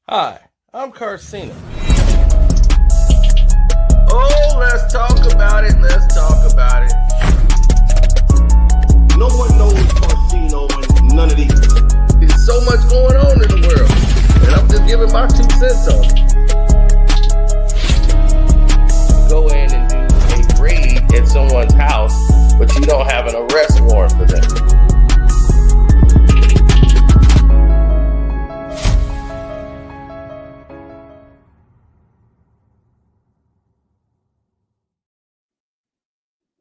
Hi, I'm Carcino. Oh, let's talk about it. Let's talk about it. No one knows Carcino and none of these. There's so much going on in the world, and I'm just giving my 2 cents on it. Go in and do a raid at someone's house, but you don't have an arrest warrant for them.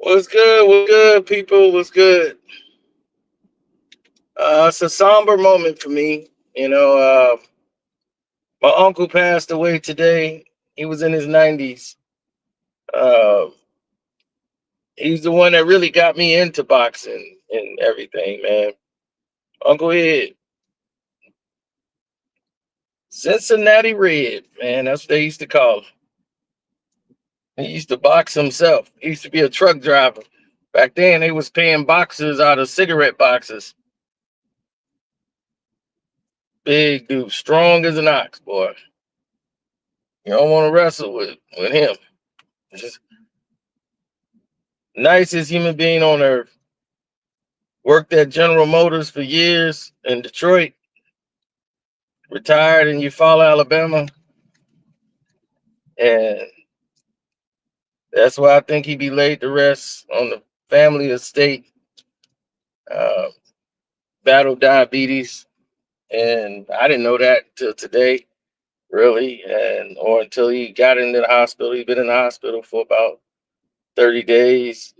What's good? What's good, people? What's good? It's a somber moment for me. My uncle passed away today. He was in his 90s. Uh, he's the one that really got me into boxing and everything, man. Uncle Ed, Cincinnati Red, man. That's what they used to call him. He used to box himself. He used to be a truck driver. Back then, they was paying boxers out of cigarette boxes. Big dude, strong as an ox, boy. You don't want to wrestle with him. Just nicest human being on earth. Worked at General Motors for years in Detroit. Retired in Eufaula, Alabama. And that's why I think he be laid to rest on the family estate. Uh, Battled diabetes. And I didn't know that till today, really. Or until he got into the hospital. He'd been in the hospital for about 30 days.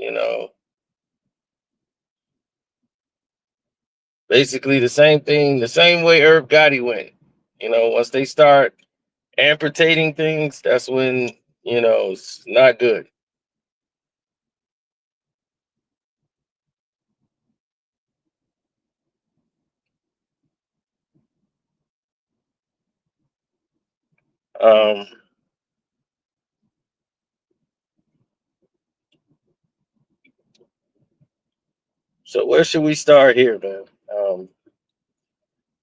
Basically the same thing, the same way Herb Gotti went. Once they start amputating things, that's when, it's not good. Um, so where should we start here, man?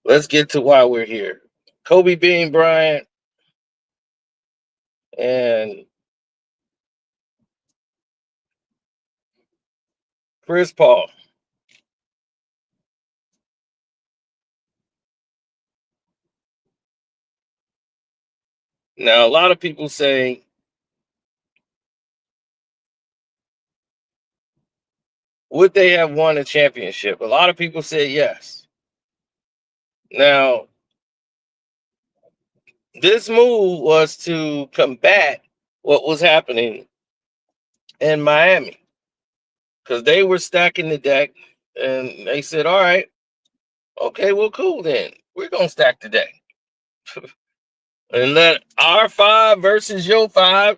Let's get to why we're here. Kobe Bean Bryant and Chris Paul. Now, a lot of people say, would they have won a championship? A lot of people say yes. Now, this move was to combat what was happening in Miami because they were stacking the deck and they said, all right, okay, well, cool then. We're going to stack the deck and let our five versus your five.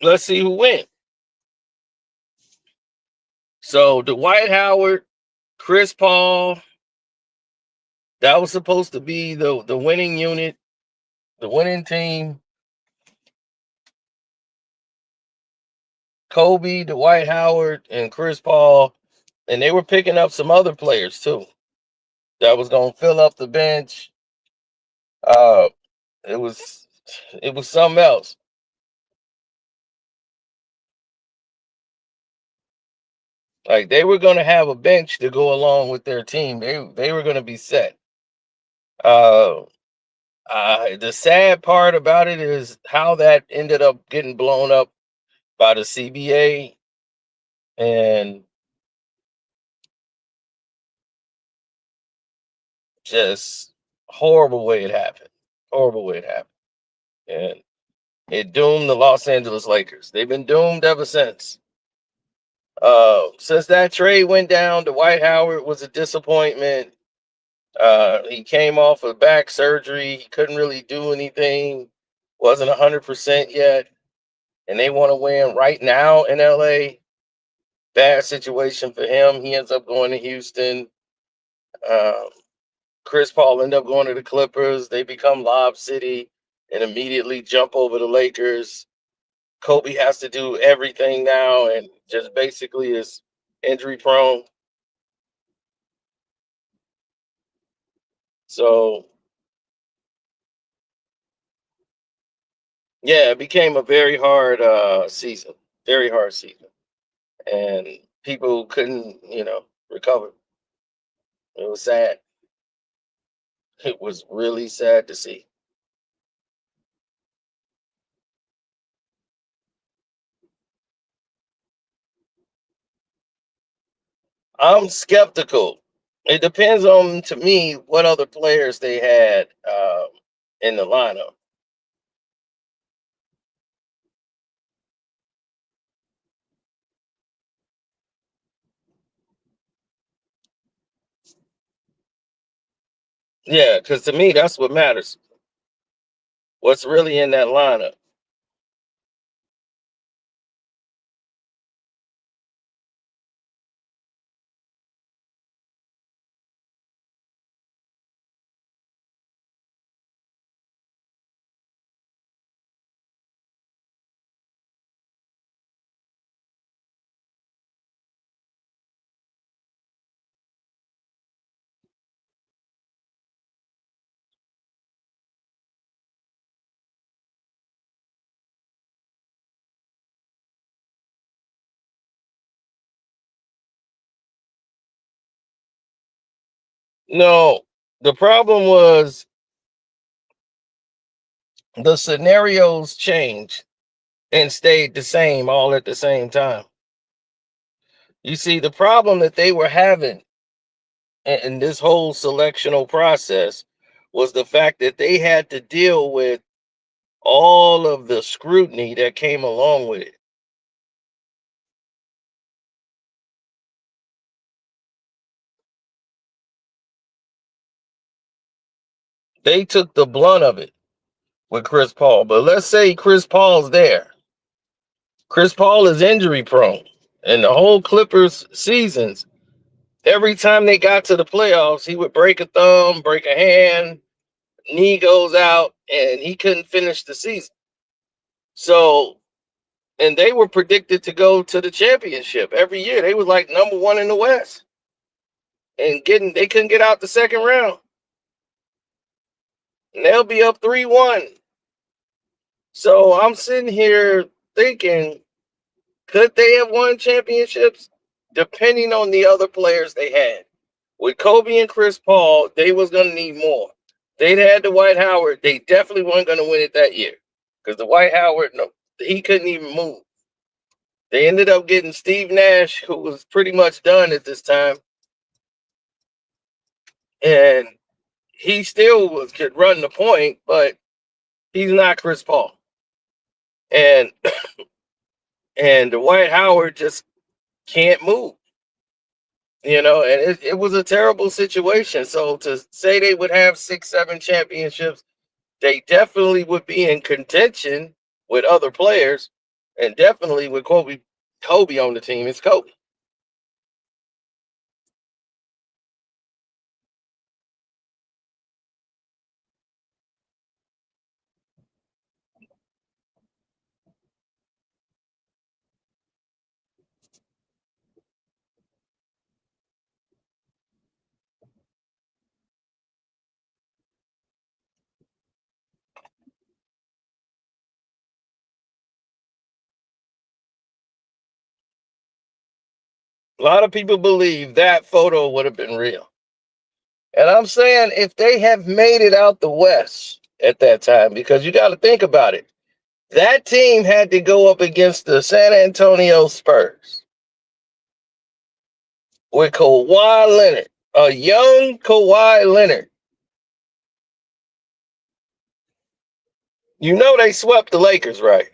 Let's see who wins. So Dwight Howard, Chris Paul, that was supposed to be the winning unit, the winning team. Kobe, Dwight Howard, and Chris Paul, and they were picking up some other players too that was gonna fill up the bench. Uh, it was something else. Like they were gonna have a bench to go along with their team. They were gonna be set. Uh, the sad part about it is how that ended up getting blown up by the CBA, and just horrible way it happened. Horrible way it happened. And it doomed the Los Angeles Lakers. They've been doomed ever since. Since that trade went down, Dwight Howard was a disappointment. He came off of back surgery. He couldn't really do anything. Wasn't 100% yet. And they want to win right now in LA. Bad situation for him. He ends up going to Houston. Um, Chris Paul ended up going to the Clippers. They become Lob City and immediately jump over the Lakers. Kobe has to do everything now and just basically is injury prone. So Yeah, it became a very hard season, very hard season, and people couldn't, recover. It was sad. It was really sad to see. I'm skeptical. It depends on, to me, what other players they had in the lineup. Yeah, because to me, that's what matters. What's really in that lineup? No, the problem was the scenarios changed and stayed the same all at the same time. You see, the problem that they were having in this whole selectional process was the fact that they had to deal with all of the scrutiny that came along with it. They took the blunt of it with Chris Paul. But let's say Chris Paul's there. Chris Paul is injury prone. And the whole Clippers seasons, every time they got to the playoffs, he would break a thumb, break a hand, knee goes out, and he couldn't finish the season. So, and they were predicted to go to the championship every year. They was like number one in the West. And they couldn't get out the second round. And they'll be up 3-1. So I'm sitting here thinking, could they have won championships? Depending on the other players they had. With Kobe and Chris Paul, they was going to need more. They'd had Dwight Howard. They definitely weren't going to win it that year. Because Dwight Howard, no, he couldn't even move. They ended up getting Steve Nash, who was pretty much done at this time. And he still could run the point, but he's not Chris Paul. And Dwight Howard just can't move. And it was a terrible situation. So to say they would have 6, 7 championships, they definitely would be in contention with other players, and definitely with Kobe on the team. It's Kobe. A lot of people believe that photo would have been real. And I'm saying if they have made it out the West at that time, because you got to think about it, that team had to go up against the San Antonio Spurs with Kawhi Leonard, a young Kawhi Leonard. You know they swept the Lakers, right?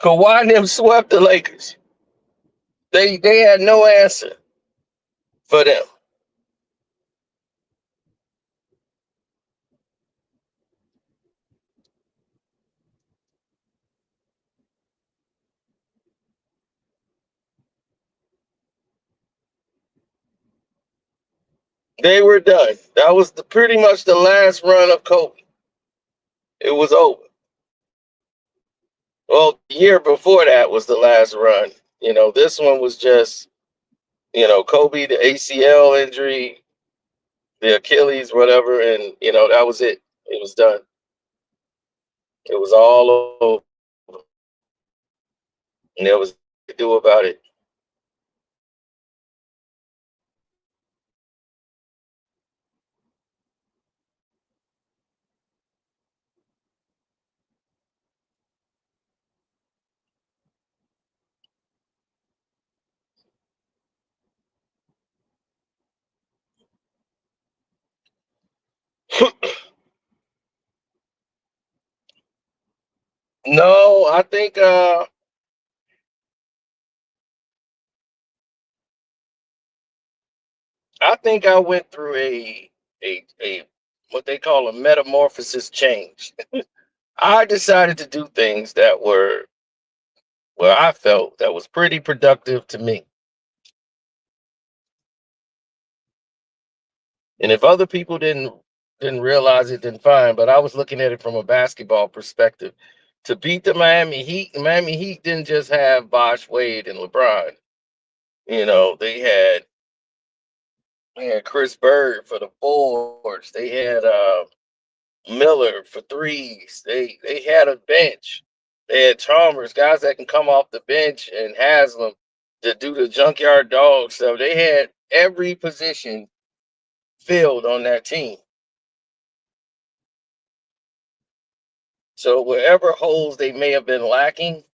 Kawhi and them swept the Lakers. They had no answer for them. They were done. That was pretty much the last run of Kobe. It was over. Well, the year before that was the last run. This one was just, Kobe, the ACL injury, the Achilles, whatever, and that was it. It was done. It was all over, and there was to do about it. No, I think I went through a what they call a metamorphosis change. I decided to do things that were where I felt that was pretty productive to me. And if other people didn't realize it, then fine. But I was looking at it from a basketball perspective. To beat the Miami Heat didn't just have Bosh, Wade, and LeBron. They had Chris Bird for the boards. They had Miller for threes. They had a bench. They had Chalmers, guys that can come off the bench, and Haslam to do the junkyard dog stuff. They had every position filled on that team. So wherever holes they may have been lacking,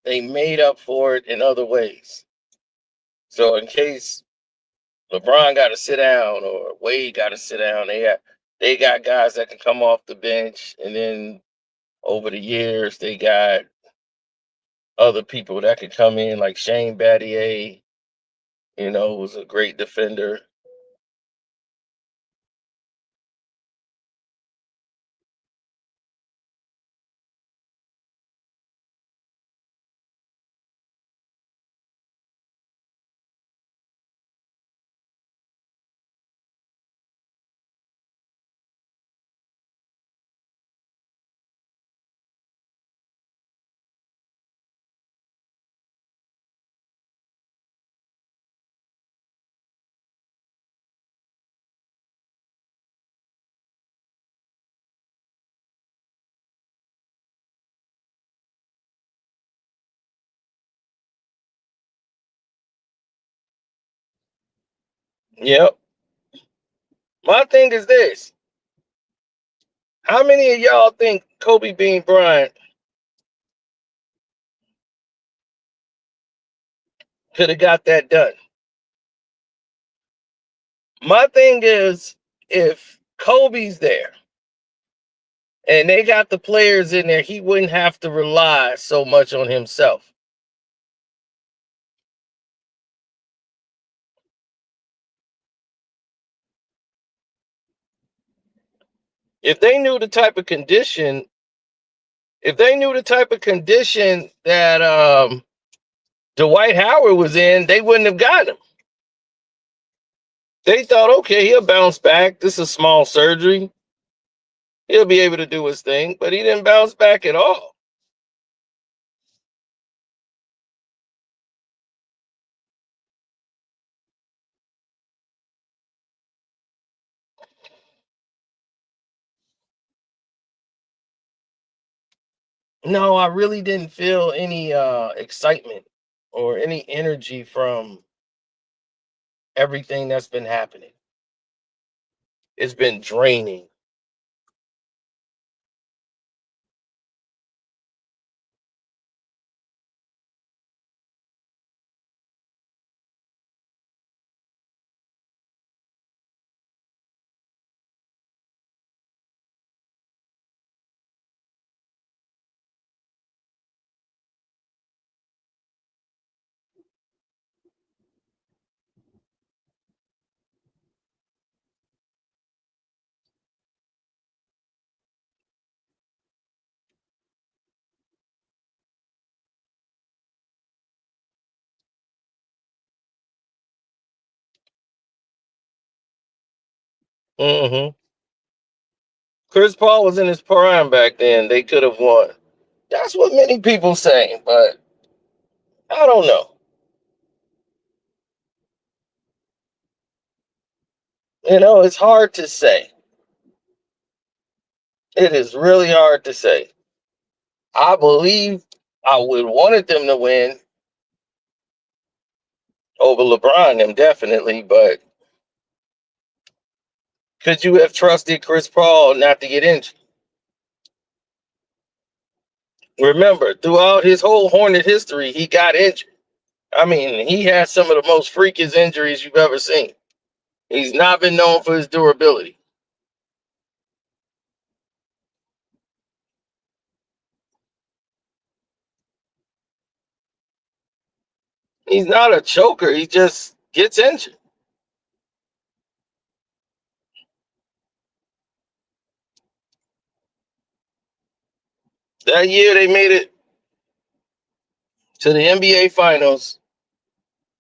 they made up for it in other ways. So in case LeBron got to sit down or Wade got to sit down, they got guys that can come off the bench, and then over the years they got other people that could come in like Shane Battier, was a great defender. Yep. My thing is this: how many of y'all think Kobe Bean Bryant could have got that done? My thing is, if Kobe's there and they got the players in there, he wouldn't have to rely so much on himself. If they knew the type of condition, if they knew the type of condition that Dwight Howard was in, they wouldn't have gotten him. They thought, okay, he'll bounce back. This is small surgery. He'll be able to do his thing, but he didn't bounce back at all. No, I really didn't feel any excitement or any energy from everything that's been happening. It's been draining. hmm Chris Paul was in his prime back then. They could have won. That's what many people say, but I don't know. It's hard to say. It is really hard to say. I believe I would wanted them to win over LeBron, them definitely, but could you have trusted Chris Paul not to get injured? Remember, throughout his whole Hornet history, he got injured. I mean, he has some of the most freakish injuries you've ever seen. He's not been known for his durability. He's not a choker. He just gets injured. That year they made it to the NBA Finals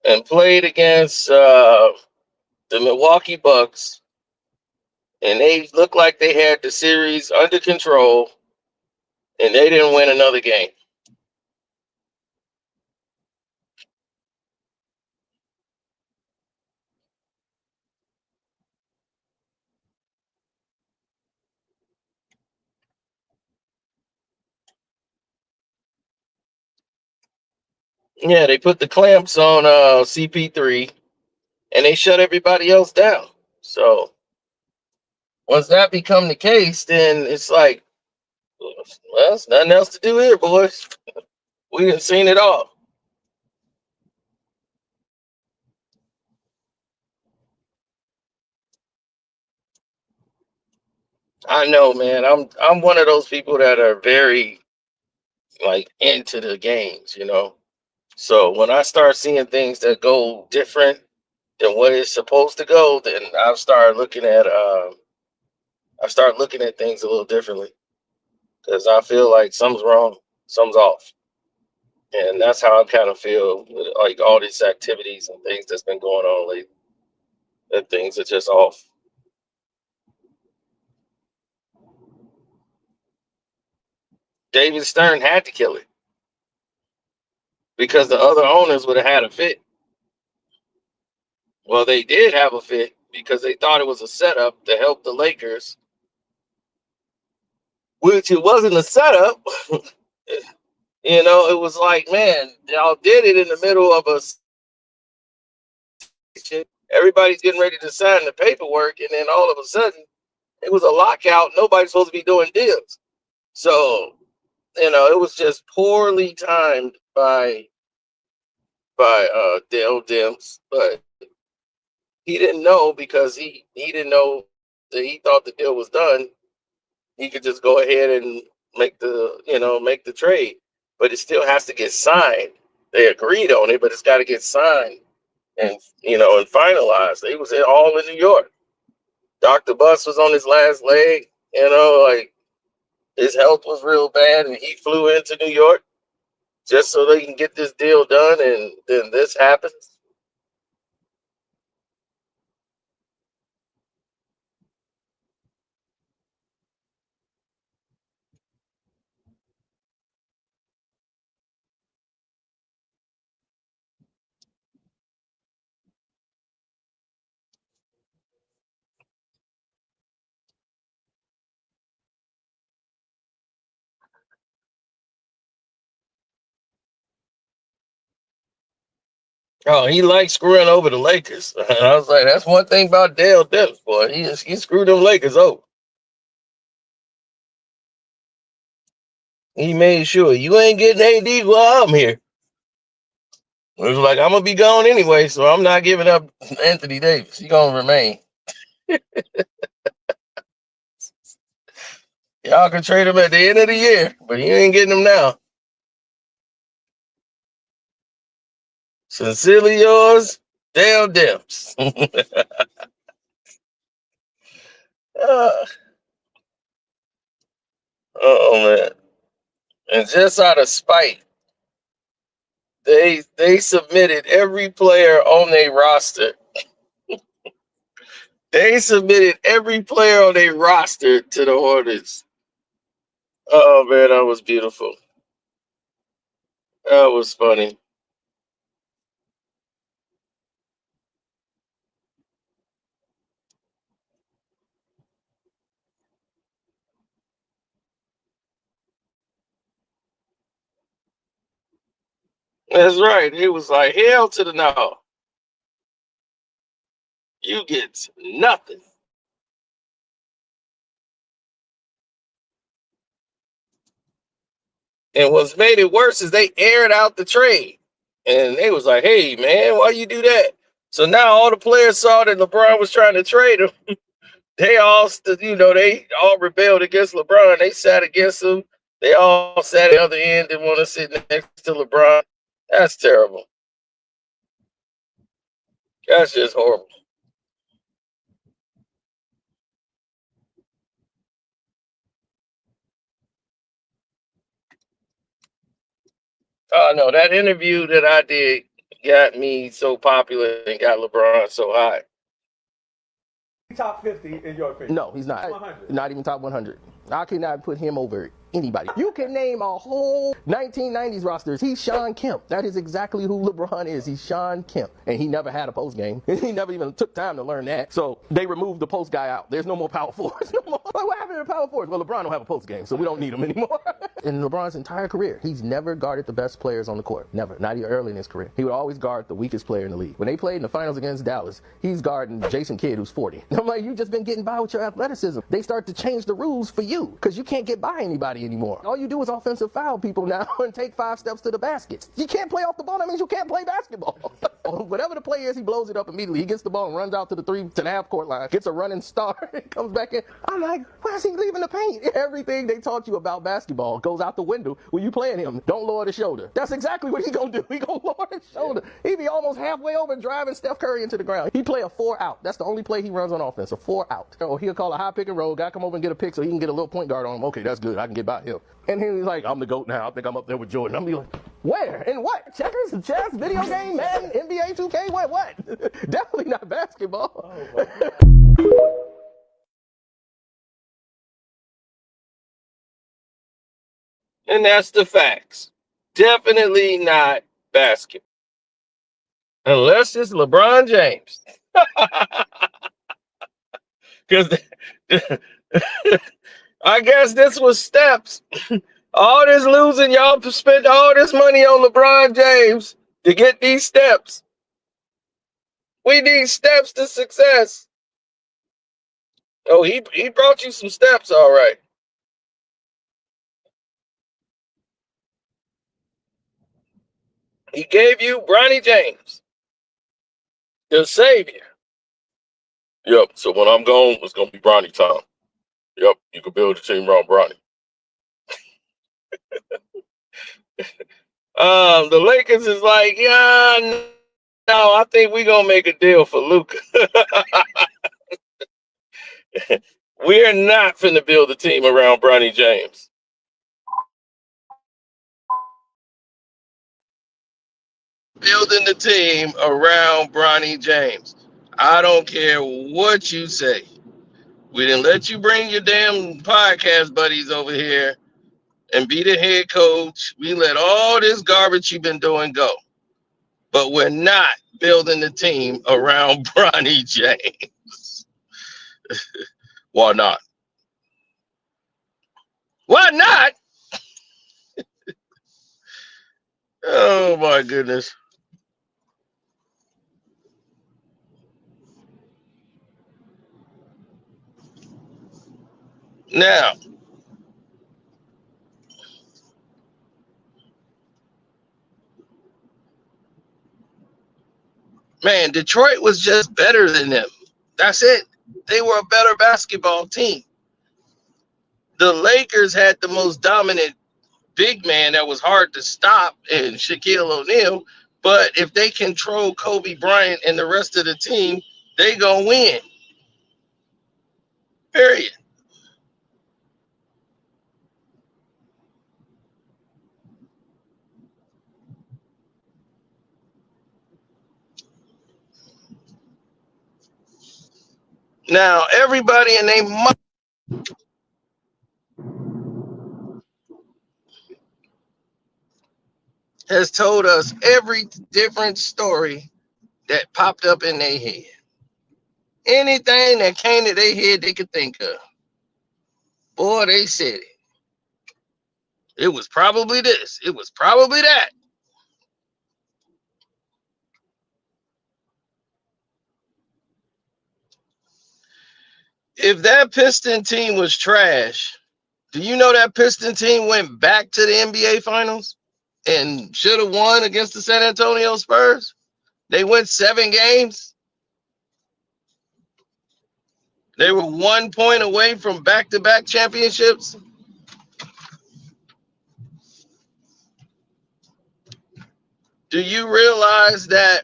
and played against the Milwaukee Bucks, and they looked like they had the series under control, and they didn't win another game. Yeah, they put the clamps on CP3, and they shut everybody else down. So once that become the case, then it's like, well, there's nothing else to do here, boys. We done seen it all. I know, man. I'm one of those people that are very like into the games, you know. So when I start seeing things that go different than what it's supposed to go, then I start looking at things a little differently because I feel like something's wrong, something's off, and that's how I kind of feel with like all these activities and things that's been going on lately. That things are just off. David Stern had to kill it because the other owners would have had a fit. Well, they did have a fit because they thought it was a setup to help the Lakers, which it wasn't a setup. You know, it was like, man, y'all did it in the middle of a everybody's getting ready to sign the paperwork, and then all of a sudden it was a lockout. Nobody's supposed to be doing deals. So, you know, it was just poorly timed by Dale Demps, but he didn't know because he didn't know that he thought the deal was done. He could just go ahead and make the trade, but it still has to get signed. They agreed on it, but it's got to get signed and finalized. He was all in New York. Dr. Bus was on his last leg. You know, like his health was real bad, and he flew into New York just so they can get this deal done. And then this happens. Oh, he likes screwing over the Lakers. And I was like, that's one thing about Dale Dips, boy. He screwed them Lakers over. He made sure you ain't getting AD while I'm here. It was like I'm gonna be gone anyway, so I'm not giving up Anthony Davis. He gonna remain. Y'all can trade him at the end of the year, but you ain't getting him now. Sincerely yours, Dale Demps. uh, oh man! And just out of spite, they submitted every player on their roster. They submitted every player on their roster to the Hornets. Oh man, that was beautiful. That was funny. That's right. It was like hell to the no. You get nothing. And what's made it worse is they aired out the trade. And they was like, hey, man, why you do that? So now all the players saw that LeBron was trying to trade him. They all, they all rebelled against LeBron. They sat against him. They all sat at the other end and want to sit next to LeBron. That's terrible. That's just horrible. Oh, no, that interview that I did got me so popular and got LeBron so high. Top 50 in your opinion? No, he's not. 100. Not even top 100. I cannot put him over anybody. You can name a whole 1990s rosters. He's Sean Kemp. That is exactly who LeBron is. He's Sean Kemp. And he never had a post game. He never even took time to learn that. So they removed the post guy out. There's no more power forwards. No more. Like, what happened to the power forwards? Well, LeBron don't have a post game, so we don't need him anymore. In LeBron's entire career, he's never guarded the best players on the court. Never. Not even early in his career. He would always guard the weakest player in the league. When they played in the finals against Dallas, he's guarding Jason Kidd, who's 40. I'm like, you've just been getting by with your athleticism. They start to change the rules for you because you can't get by anybody anymore. All you do is offensive foul people now and take 5 steps to the basket. You can't play off the ball. That means you can't play basketball. Whatever the play is, he blows it up immediately. He gets the ball and runs out to the 3.5 court line, gets a running start, and comes back in. I'm like, why is he leaving the paint? Everything they taught you about basketball goes out the window when you playing him. Don't lower the shoulder. That's exactly what he gonna do. He gonna lower his shoulder. He be almost halfway over driving Steph Curry into the ground. He play a 4 out. That's the only play he runs on offense, a 4 out. Or he'll call a high pick and roll. Guy come over and get a pick so he can get a little point guard on him. Okay, that's good. I can get by him. And he's like, I'm the GOAT now. I think I'm up there with Jordan. I'm like, where? In what? Checkers? Chess? Video game? Madden? NBA 2K? What? Definitely not basketball. And that's the facts. Definitely not basketball. Unless it's LeBron James. Because I guess this was steps. All this losing, y'all spent all this money on LeBron James to get these steps. We need steps to success. Oh, he brought you some steps, all right. He gave you Bronny James, the savior. Yep, so when I'm gone, it's going to be Bronny time. Yep, you can build a team around Bronny. The Lakers is like, yeah, no, I think we're going to make a deal for Luka. We're not finna build a team around Bronny James. Building the team around Bronny James. I don't care what you say. We didn't let you bring your damn podcast buddies over here and be the head coach. We let all this garbage you've been doing go. But we're not building the team around Bronny James. Why not? Why not? Oh my goodness. Now, man, Detroit was just better than them. That's it. They were a better basketball team. The Lakers had the most dominant big man that was hard to stop in Shaquille O'Neal. But if they control Kobe Bryant and the rest of the team, they gonna win. Period. Now, everybody in their mother has told us every different story that popped up in their head. Anything that came to their head they could think of. Boy, they said it. It was probably this. It was probably that. If that Piston team was trash, do you know that Piston team went back to the NBA Finals and should have won against the San Antonio Spurs? They went 7 games. They were 1 point away from back-to-back championships. Do you realize that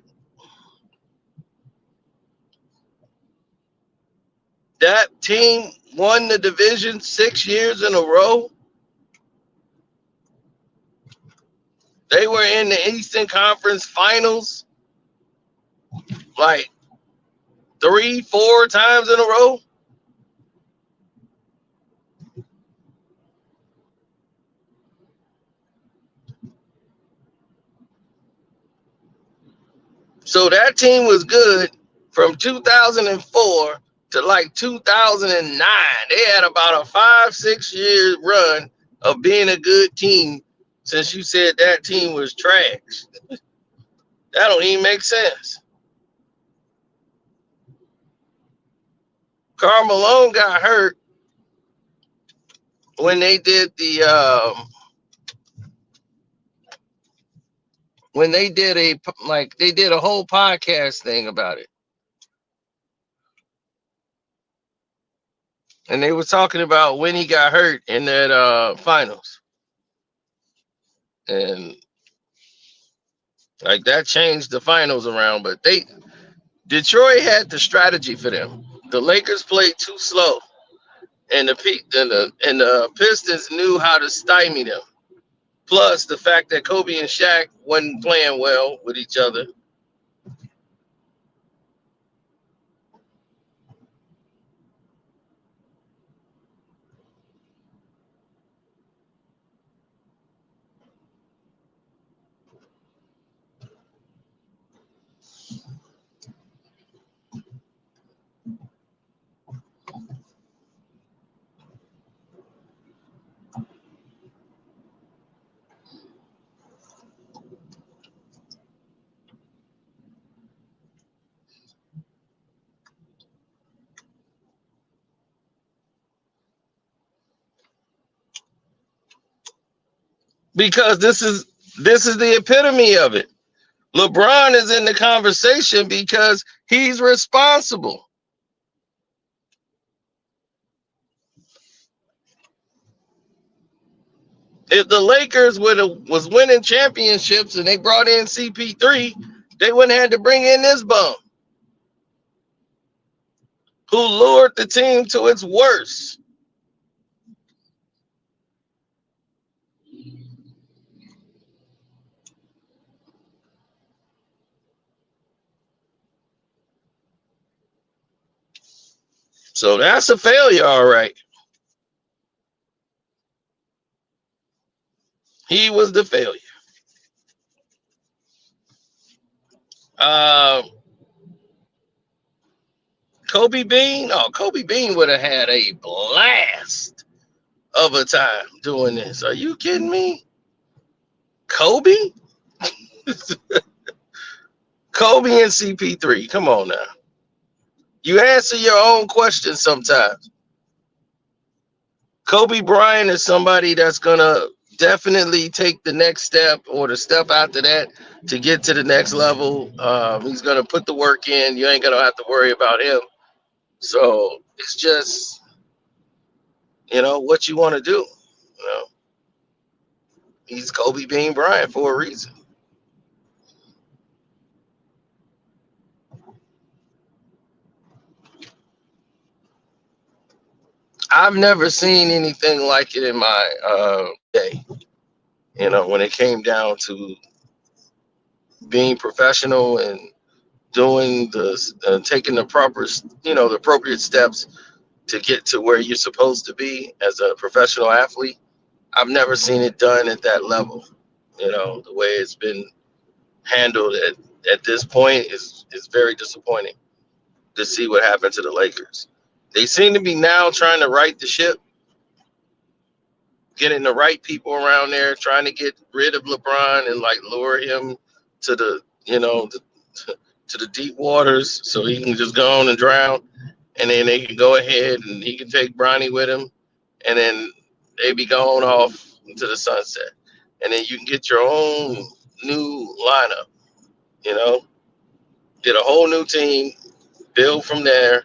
that team won the division 6 years in a row? They were in the Eastern Conference Finals like 3-4 times in a row. So that team was good from 2004 to like 2009. They had about a 5-6 year run of being a good team since you said that team was trash. That don't even make sense. Karl Malone got hurt when they did the when they did a whole podcast thing about it. And they were talking about when he got hurt in that finals. And like that changed the finals around, but Detroit had the strategy for them. The Lakers played too slow, and the Pistons knew how to stymie them. Plus the fact that Kobe and Shaq wasn't playing well with each other. Because this is the epitome of it. LeBron is in the conversation because he's responsible. If the Lakers was winning championships and they brought in CP3, they wouldn't have to bring in this bum who lured the team to its worst. So that's a failure, all right. He was the failure. Kobe Bean? Oh, Kobe Bean would have had a blast of a time doing this. Are you kidding me? Kobe? Kobe and CP3. Come on now. You answer your own questions sometimes. Kobe Bryant is somebody that's going to definitely take the next step or the step after that to get to the next level. He's going to put the work in. You ain't going to have to worry about him. So it's just, what you want to do. He's Kobe Bean Bryant for a reason. I've never seen anything like it in my day. When it came down to being professional and doing taking the the appropriate steps to get to where you're supposed to be as a professional athlete. I've never seen it done at that level. The way it's been handled at this point is very disappointing to see what happened to the Lakers. They seem to be now trying to right the ship, getting the right people around there, trying to get rid of LeBron and like lure him to the to the deep waters so he can just go on and drown. and then they can go ahead and he can take Bronny with him, and then they be going off into the sunset, and then you can get your own new lineup. You know, get a whole new team, build from there,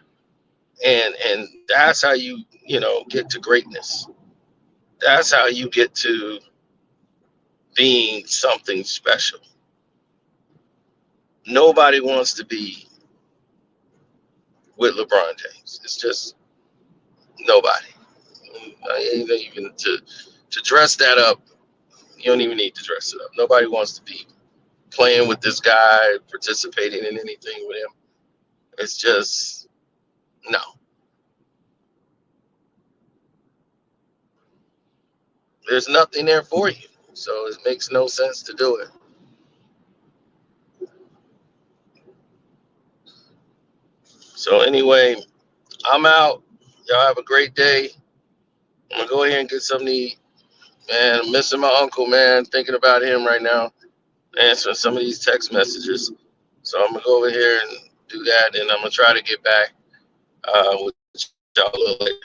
and that's how you know get to greatness. That's how you get to being something special. Nobody wants to be with LeBron James. It's just nobody. Even to dress that up, you don't even need to dress it up. Nobody wants to be playing with this guy, participating in anything with him. It's just no. There's nothing there for you. So it makes no sense to do it. So anyway, I'm out. Y'all have a great day. I'm gonna go ahead and get something to eat. Man, I'm missing my uncle, man. Thinking about him right now. Answering some of these text messages. So I'm gonna go over here and do that, and I'm gonna try to get back with y'all a little later.